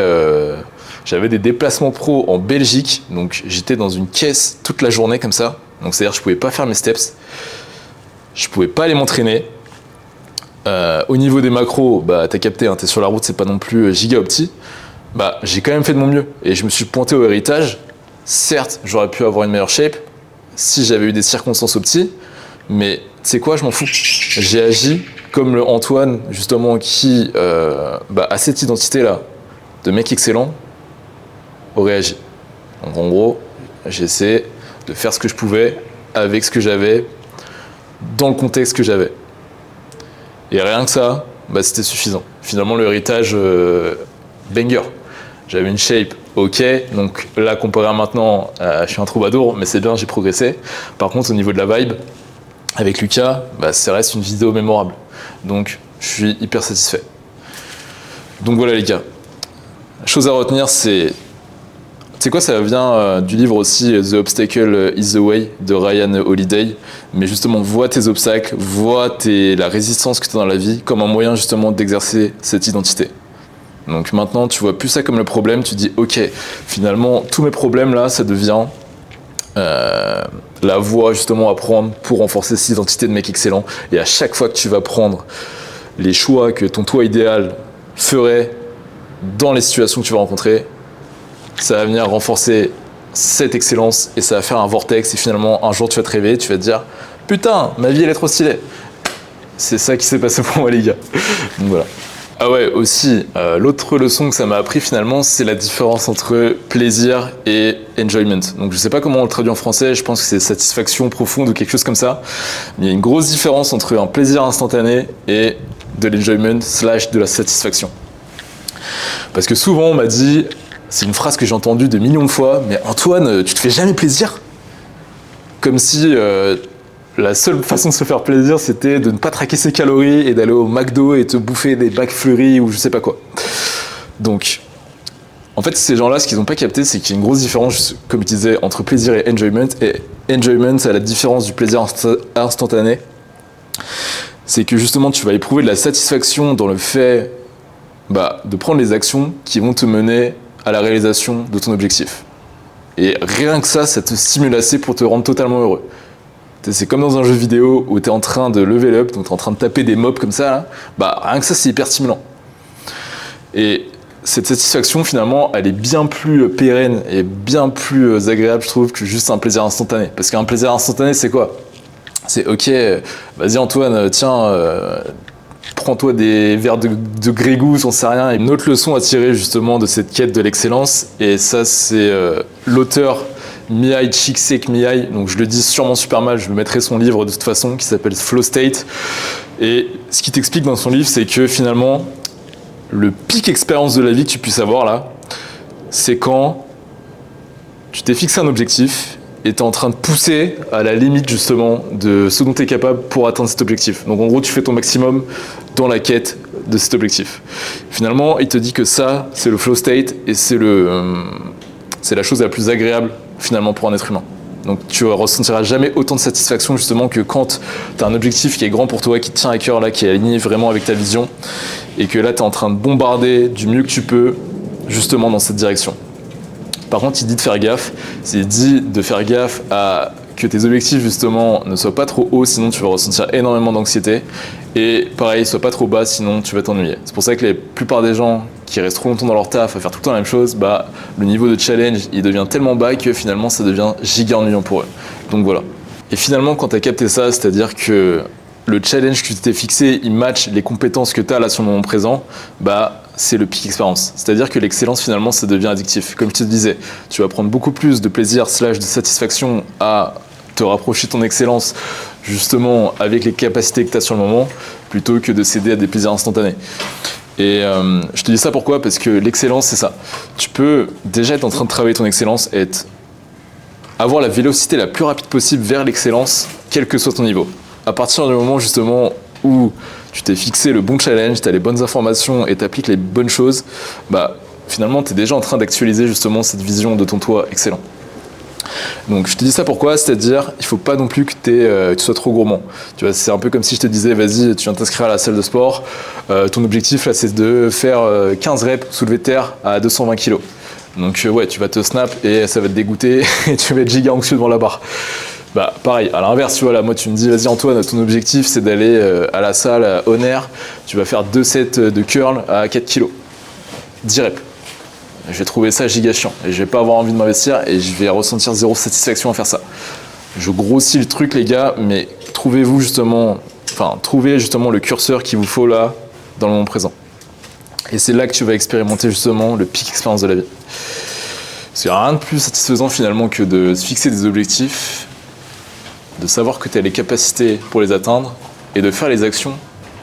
[SPEAKER 1] j'avais des déplacements pro en Belgique, donc j'étais dans une caisse toute la journée comme ça. Donc c'est-à-dire que je pouvais pas faire mes steps, je pouvais pas aller m'entraîner. Au niveau des macros, t'as capté, hein, t'es sur la route, c'est pas non plus giga opti. J'ai quand même fait de mon mieux et je me suis pointé au héritage. Certes, j'aurais pu avoir une meilleure shape si j'avais eu des circonstances opti, mais tu sais quoi, je m'en fous. J'ai agi comme le Antoine justement qui a cette identité-là de mec excellent. Aurait agi. Donc en gros, j'ai essayé de faire ce que je pouvais avec ce que j'avais, dans le contexte que j'avais. Et rien que ça, c'était suffisant. Finalement, le héritage, banger. J'avais une shape, ok. Donc là, comparé à maintenant, je suis un troubadour, mais c'est bien, j'ai progressé. Par contre, au niveau de la vibe, avec Lucas, ça reste une vidéo mémorable. Donc, je suis hyper satisfait. Donc voilà les gars. Chose à retenir, c'est... C'est quoi, ça vient du livre aussi The Obstacle is the Way de Ryan Holiday. Mais justement, vois tes obstacles, vois la résistance que tu as dans la vie comme un moyen justement d'exercer cette identité. Donc maintenant, tu vois plus ça comme le problème, tu dis ok, finalement, tous mes problèmes là, ça devient la voie justement à prendre pour renforcer cette identité de mec excellent. Et à chaque fois que tu vas prendre les choix que ton toi idéal ferait dans les situations que tu vas rencontrer, ça va venir renforcer cette excellence et ça va faire un vortex et finalement un jour tu vas te réveiller, tu vas te dire putain, ma vie elle est trop stylée. C'est ça qui s'est passé pour moi les gars. Donc voilà. Ah ouais, aussi, l'autre leçon que ça m'a appris finalement, c'est la différence entre plaisir et enjoyment. Donc je sais pas comment on le traduit en français, je pense que c'est satisfaction profonde ou quelque chose comme ça. Mais il y a une grosse différence entre un plaisir instantané et de l'enjoyment / de la satisfaction. Parce que souvent on m'a dit, c'est une phrase que j'ai entendue de millions de fois, mais Antoine, tu te fais jamais plaisir? Comme si la seule façon de se faire plaisir, c'était de ne pas traquer ses calories et d'aller au McDo et te bouffer des McFlurry ou je sais pas quoi. Donc, en fait, ces gens-là, ce qu'ils n'ont pas capté, c'est qu'il y a une grosse différence, comme je disais, entre plaisir et enjoyment. Et enjoyment, c'est la différence du plaisir instantané. C'est que justement, tu vas éprouver de la satisfaction dans le fait de prendre les actions qui vont te mener à la réalisation de ton objectif. Et rien que ça te stimule assez pour te rendre totalement heureux. C'est comme dans un jeu vidéo où tu es en train de level up, donc tu es en train de taper des mobs comme ça, là, rien que ça, c'est hyper stimulant. Et cette satisfaction, finalement, elle est bien plus pérenne et bien plus agréable, je trouve, que juste un plaisir instantané. Parce qu'un plaisir instantané, c'est quoi? C'est ok, vas-y Antoine, tiens, prends-toi des verres de Grégousse, j'en sais rien. Et une autre leçon à tirer justement de cette quête de l'excellence, et ça c'est l'auteur Mihaly Csikszentmihalyi, donc je le dis sûrement super mal, je me mettrai son livre de toute façon, qui s'appelle Flow State. Et ce qu'il t'explique dans son livre, c'est que finalement, le pic expérience de la vie que tu puisses avoir là, c'est quand tu t'es fixé un objectif et tu es en train de pousser à la limite justement de ce dont tu es capable pour atteindre cet objectif. Donc en gros, tu fais ton maximum dans la quête de cet objectif. Finalement, il te dit que ça, c'est le flow state et c'est la chose la plus agréable finalement pour un être humain. Donc tu ne ressentiras jamais autant de satisfaction justement que quand tu as un objectif qui est grand pour toi, qui te tient à cœur, là, qui est aligné vraiment avec ta vision et que là tu es en train de bombarder du mieux que tu peux justement dans cette direction. Par contre, il dit de faire gaffe, c'est dit de faire gaffe à que tes objectifs justement ne soient pas trop hauts, sinon tu vas ressentir énormément d'anxiété. Et pareil, sois pas trop bas, sinon tu vas t'ennuyer. C'est pour ça que la plupart des gens qui restent trop longtemps dans leur taf à faire tout le temps la même chose, le niveau de challenge il devient tellement bas que finalement ça devient giga ennuyant pour eux. Donc voilà. Et finalement, quand tu as capté ça, c'est-à-dire que le challenge que tu t'es fixé, il match les compétences que tu as là sur le moment présent, c'est le peak expérience. C'est-à-dire que l'excellence, finalement, ça devient addictif. Comme je te disais, tu vas prendre beaucoup plus de plaisir / de satisfaction à te rapprocher de ton excellence, justement, avec les capacités que tu as sur le moment, plutôt que de céder à des plaisirs instantanés. Et je te dis ça pourquoi? Parce que l'excellence, c'est ça. Tu peux déjà être en train de travailler ton excellence et avoir la vélocité la plus rapide possible vers l'excellence, quel que soit ton niveau. À partir du moment, justement, où tu t'es fixé le bon challenge, tu as les bonnes informations et tu appliques les bonnes choses, finalement, tu es déjà en train d'actualiser justement cette vision de ton toi excellent. Donc je te dis ça pourquoi? C'est-à-dire, il ne faut pas non plus que tu sois trop gourmand. Tu vois, c'est un peu comme si je te disais, vas-y, tu viens t'inscrire à la salle de sport, ton objectif là, c'est de faire 15 reps soulevé de terre à 220 kg. Donc ouais, tu vas te snap et ça va te dégoûter et tu vas être giga anxieux devant la barre. Pareil, à l'inverse, tu vois, là, moi tu me dis, vas-y Antoine, ton objectif c'est d'aller à la salle à Honor, tu vas faire 2 sets de curl à 4 kg, 10 reps. Je vais trouver ça giga chiant et je vais pas avoir envie de m'investir et je vais ressentir zéro satisfaction à faire ça. Je grossis le truc les gars, mais trouvez justement le curseur qu'il vous faut là, dans le moment présent. Et c'est là que tu vas expérimenter justement le pic expérience de la vie. Parce qu'il n'y a rien de plus satisfaisant finalement que de se fixer des objectifs, de savoir que tu as les capacités pour les atteindre et de faire les actions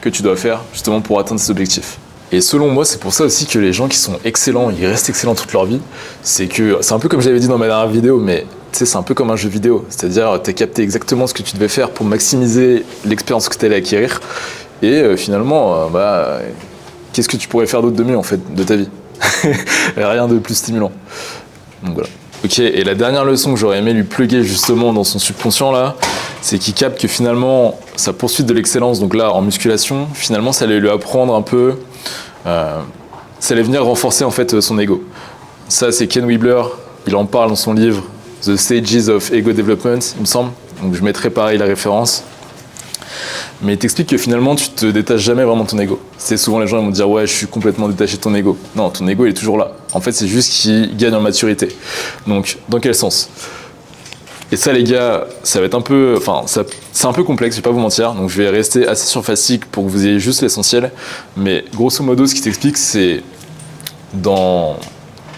[SPEAKER 1] que tu dois faire justement pour atteindre ces objectifs. Et selon moi, c'est pour ça aussi que les gens qui sont excellents, ils restent excellents toute leur vie. C'est un peu comme j'avais dit dans ma dernière vidéo, mais tu sais, c'est un peu comme un jeu vidéo. C'est-à-dire, tu as capté exactement ce que tu devais faire pour maximiser l'expérience que tu allais acquérir. Et finalement, qu'est-ce que tu pourrais faire d'autre de mieux en fait, de ta vie? Rien de plus stimulant. Donc voilà. Ok, et la dernière leçon que j'aurais aimé lui plugger justement dans son subconscient là, c'est qu'il capte que finalement sa poursuite de l'excellence, donc là en musculation, finalement ça allait lui apprendre un peu, ça allait venir renforcer en fait son ego. Ça c'est Ken Wilber, il en parle dans son livre The Stages of Ego Development, il me semble, donc je mettrai pareil la référence. Mais il t'explique que finalement, tu te détaches jamais vraiment de ton ego. C'est souvent les gens vont te dire ouais, je suis complètement détaché de ton ego. Non, ton ego il est toujours là. En fait, c'est juste qu'il gagne en maturité. Donc, dans quel sens? Et ça, les gars, ça va être un peu, c'est un peu complexe, je vais pas vous mentir. Donc, je vais rester assez surfacique pour que vous ayez juste l'essentiel. Mais grosso modo, ce qui t'explique, c'est dans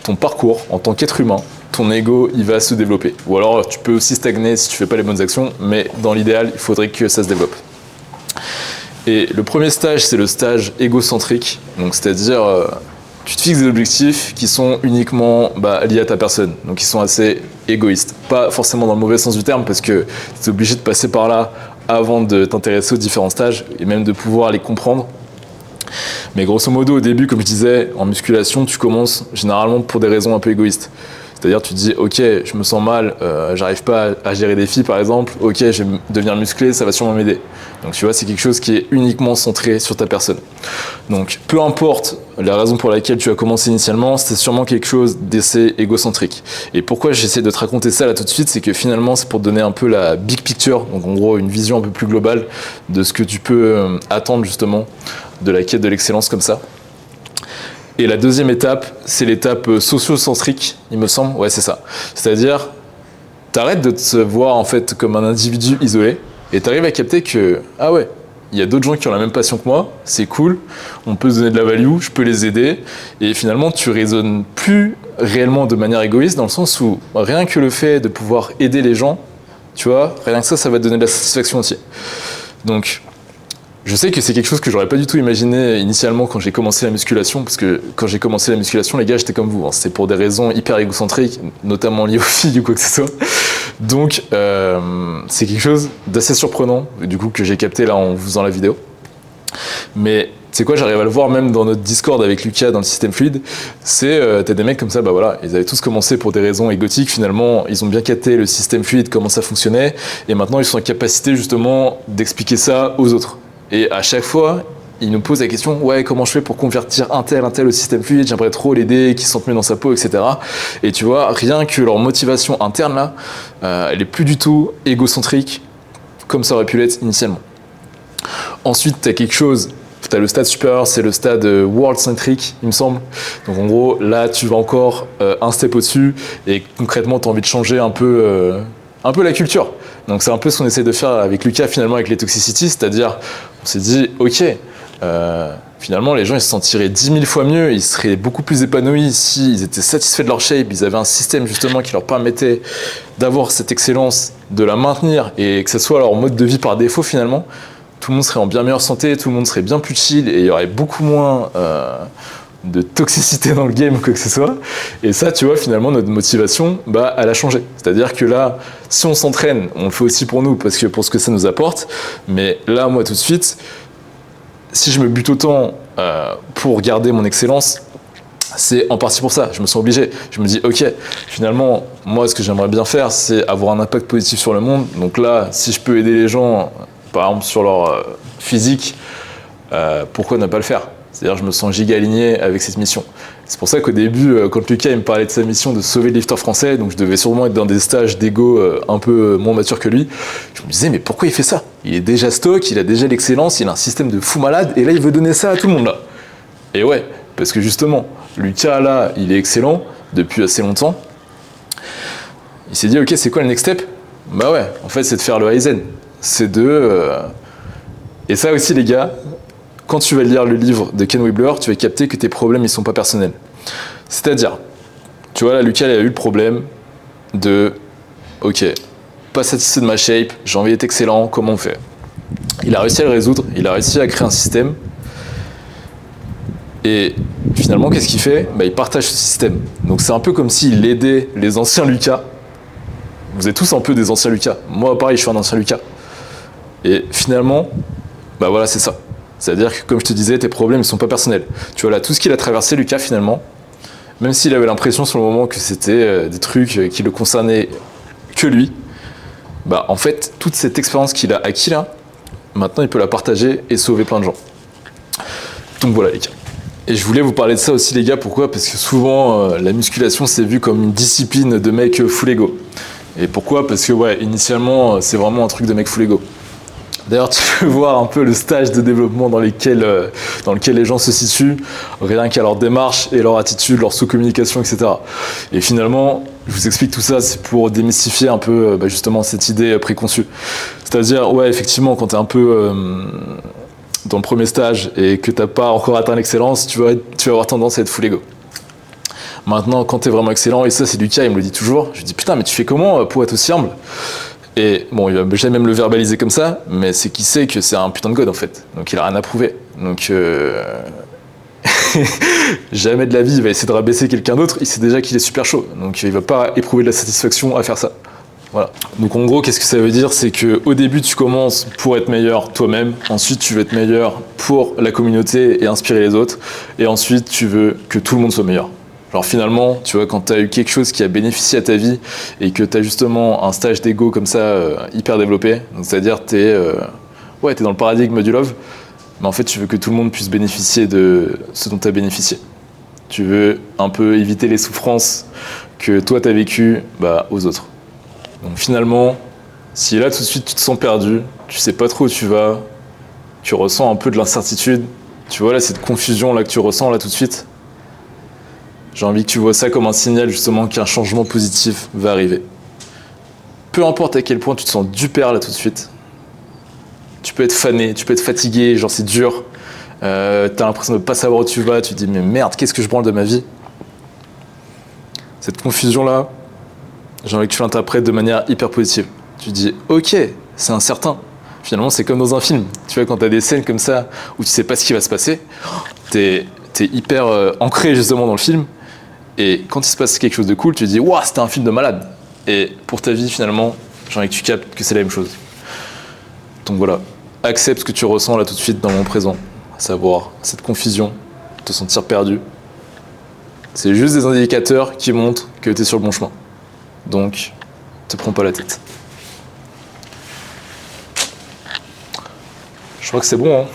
[SPEAKER 1] ton parcours en tant qu'être humain, ton ego, il va se développer. Ou alors, tu peux aussi stagner si tu fais pas les bonnes actions, mais dans l'idéal, il faudrait que ça se développe. Et le premier stage, c'est le stage égocentrique, donc c'est-à-dire tu te fixes des objectifs qui sont uniquement liés à ta personne, donc qui sont assez égoïstes. Pas forcément dans le mauvais sens du terme, parce que tu es obligé de passer par là avant de t'intéresser aux différents stages et même de pouvoir les comprendre. Mais grosso modo, au début, comme je disais, en musculation, tu commences généralement pour des raisons un peu égoïstes. C'est-à-dire, tu te dis, ok, je me sens mal, j'arrive pas à gérer des filles, par exemple, ok, je vais devenir musclé, ça va sûrement m'aider. Donc, tu vois, c'est quelque chose qui est uniquement centré sur ta personne. Donc, peu importe la raison pour laquelle tu as commencé initialement, c'était sûrement quelque chose d'assez égocentrique. Et pourquoi j'essaie de te raconter ça là tout de suite, c'est que finalement, c'est pour te donner un peu la big picture, donc en gros, une vision un peu plus globale de ce que tu peux attendre justement de la quête de l'excellence comme ça. Et la deuxième étape, c'est l'étape socio-centrique, il me semble. Ouais, c'est ça. C'est-à-dire, t'arrêtes de te voir en fait comme un individu isolé et t'arrives à capter que, ah ouais, il y a d'autres gens qui ont la même passion que moi, c'est cool, on peut se donner de la value, je peux les aider. Et finalement, tu raisonnes plus réellement de manière égoïste dans le sens où rien que le fait de pouvoir aider les gens, tu vois, rien que ça va te donner de la satisfaction aussi. Donc, je sais que c'est quelque chose que j'aurais pas du tout imaginé initialement quand j'ai commencé la musculation, parce que quand j'ai commencé la musculation, les gars, j'étais comme vous. Hein. C'était pour des raisons hyper égocentriques, notamment liées aux filles ou quoi que ce soit. Donc, c'est quelque chose d'assez surprenant, du coup, que j'ai capté là en faisant la vidéo. Mais tu sais quoi, j'arrive à le voir même dans notre Discord avec Lucas dans le système fluide. C'est, t'as des mecs comme ça, ils avaient tous commencé pour des raisons égotiques. Finalement, ils ont bien capté le système fluide, comment ça fonctionnait, et maintenant ils sont en capacité justement d'expliquer ça aux autres. Et à chaque fois, ils nous posent la question, ouais, comment je fais pour convertir un tel au système fluide, j'aimerais trop l'aider, qu'il se sente mieux dans sa peau, etc. Et tu vois, rien que leur motivation interne là, elle est plus du tout égocentrique comme ça aurait pu l'être initialement. Ensuite, tu as quelque chose, tu as le stade supérieur, c'est le stade world-centric, il me semble. Donc en gros, là, tu vas encore un step au-dessus et concrètement, tu as envie de changer un peu la culture. Donc c'est un peu ce qu'on essaie de faire avec Lucas finalement avec les Toxicity, c'est-à-dire on s'est dit ok, finalement les gens ils se sentiraient 10 000 fois mieux, ils seraient beaucoup plus épanouis s'ils étaient satisfaits de leur shape, ils avaient un système justement qui leur permettait d'avoir cette excellence, de la maintenir et que ce soit leur mode de vie par défaut finalement, tout le monde serait en bien meilleure santé, tout le monde serait bien plus chill et il y aurait beaucoup moins de toxicité dans le game ou quoi que ce soit. Et ça, tu vois, finalement, notre motivation, elle a changé. C'est-à-dire que là, si on s'entraîne, on le fait aussi pour nous, parce que pour ce que ça nous apporte. Mais là, moi, tout de suite, si je me bute autant pour garder mon excellence, c'est en partie pour ça. Je me sens obligé. Je me dis, ok, finalement, moi, ce que j'aimerais bien faire, c'est avoir un impact positif sur le monde. Donc là, si je peux aider les gens, par exemple, sur leur physique, pourquoi ne pas le faire ? C'est-à-dire je me sens giga aligné avec cette mission. C'est pour ça qu'au début, quand Lucas il me parlait de sa mission de sauver le lifter français, donc je devais sûrement être dans des stages d'ego un peu moins matures que lui, je me disais mais pourquoi il fait ça? Il est déjà stock, il a déjà l'excellence, il a un système de fou malade, et là il veut donner ça à tout le monde là. Et ouais, parce que justement, Lucas là, il est excellent depuis assez longtemps. Il s'est dit ok, c'est quoi le next step? Bah ouais, en fait c'est de faire le Aizen. C'est de... Et ça aussi les gars, quand tu vas lire le livre de Ken Wilber, tu vas capter que tes problèmes, ils sont pas personnels. C'est-à-dire, tu vois, là, Lucas, il a eu le problème de « Ok, pas satisfait de ma shape, j'ai envie d'être excellent, comment on fait ?» Il a réussi à le résoudre, il a réussi à créer un système. Et finalement, qu'est-ce qu'il fait? Il partage ce système. Donc c'est un peu comme s'il aidait les anciens Lucas. Vous êtes tous un peu des anciens Lucas. Moi, pareil, je suis un ancien Lucas. Et finalement, voilà, c'est ça. C'est-à-dire que, comme je te disais, tes problèmes ne sont pas personnels. Tu vois, là, tout ce qu'il a traversé, Lucas, finalement, Même s'il avait l'impression sur le moment que c'était des trucs qui le concernaient que lui, bah en fait, toute cette expérience qu'il a acquis là, maintenant il peut la partager et sauver plein de gens. Donc voilà les gars. Et je voulais vous parler de ça aussi les gars, pourquoi? Parce que souvent la musculation c'est vu comme une discipline de mec full ego. Et pourquoi? Parce que ouais, initialement c'est vraiment un truc de mec full ego. D'ailleurs, tu peux voir un peu le stage de développement dans lequel les gens se situent, rien qu'à leur démarche et leur attitude, leur sous-communication, etc. Et finalement, je vous explique tout ça, c'est pour démystifier un peu justement cette idée préconçue. C'est-à-dire, ouais, effectivement, quand tu es un peu dans le premier stage et que tu n'as pas encore atteint l'excellence, tu vas avoir tendance à être full ego. Maintenant, quand tu es vraiment excellent, et ça c'est Lucas, il me le dit toujours, je lui dis putain, mais tu fais comment pour être aussi humble? Et bon, il va jamais me le verbaliser comme ça, mais c'est qu'il sait que c'est un putain de god en fait. Donc il a rien à prouver. Donc jamais de la vie il va essayer de rabaisser quelqu'un d'autre, il sait déjà qu'il est super chaud. Donc il va pas éprouver de la satisfaction à faire ça. Voilà. Donc en gros, qu'est-ce que ça veut dire? C'est qu'au début, tu commences pour être meilleur toi-même, ensuite tu veux être meilleur pour la communauté et inspirer les autres, et ensuite tu veux que tout le monde soit meilleur. Genre finalement, tu vois, quand tu as eu quelque chose qui a bénéficié à ta vie et que tu as justement un stage d'ego comme ça hyper développé, c'est-à-dire tu es dans le paradigme du love, mais en fait tu veux que tout le monde puisse bénéficier de ce dont tu as bénéficié. Tu veux un peu éviter les souffrances que toi tu as vécues aux autres. Donc finalement, si là tout de suite tu te sens perdu, tu sais pas trop où tu vas, tu ressens un peu de l'incertitude, tu vois là cette confusion là que tu ressens là tout de suite, j'ai envie que tu vois ça comme un signal justement qu'un changement positif va arriver. Peu importe à quel point tu te sens du père là tout de suite, tu peux être fané, tu peux être fatigué, genre c'est dur, t'as l'impression de ne pas savoir où tu vas, tu te dis mais merde, qu'est-ce que je branle de ma vie? Cette confusion là, j'ai envie que tu l'interprètes de manière hyper positive. Tu te dis ok, c'est incertain. Finalement c'est comme dans un film, tu vois quand t'as des scènes comme ça où tu sais pas ce qui va se passer, t'es hyper ancré justement dans le film. Et quand il se passe quelque chose de cool, tu te dis « Waouh, c'était un film de malade !» Et pour ta vie, finalement, j'ai envie que tu captes que c'est la même chose. Donc voilà, accepte ce que tu ressens là tout de suite dans le moment présent, à savoir cette confusion, te sentir perdu. C'est juste des indicateurs qui montrent que tu es sur le bon chemin. Donc, te prends pas la tête. Je crois que c'est bon, hein.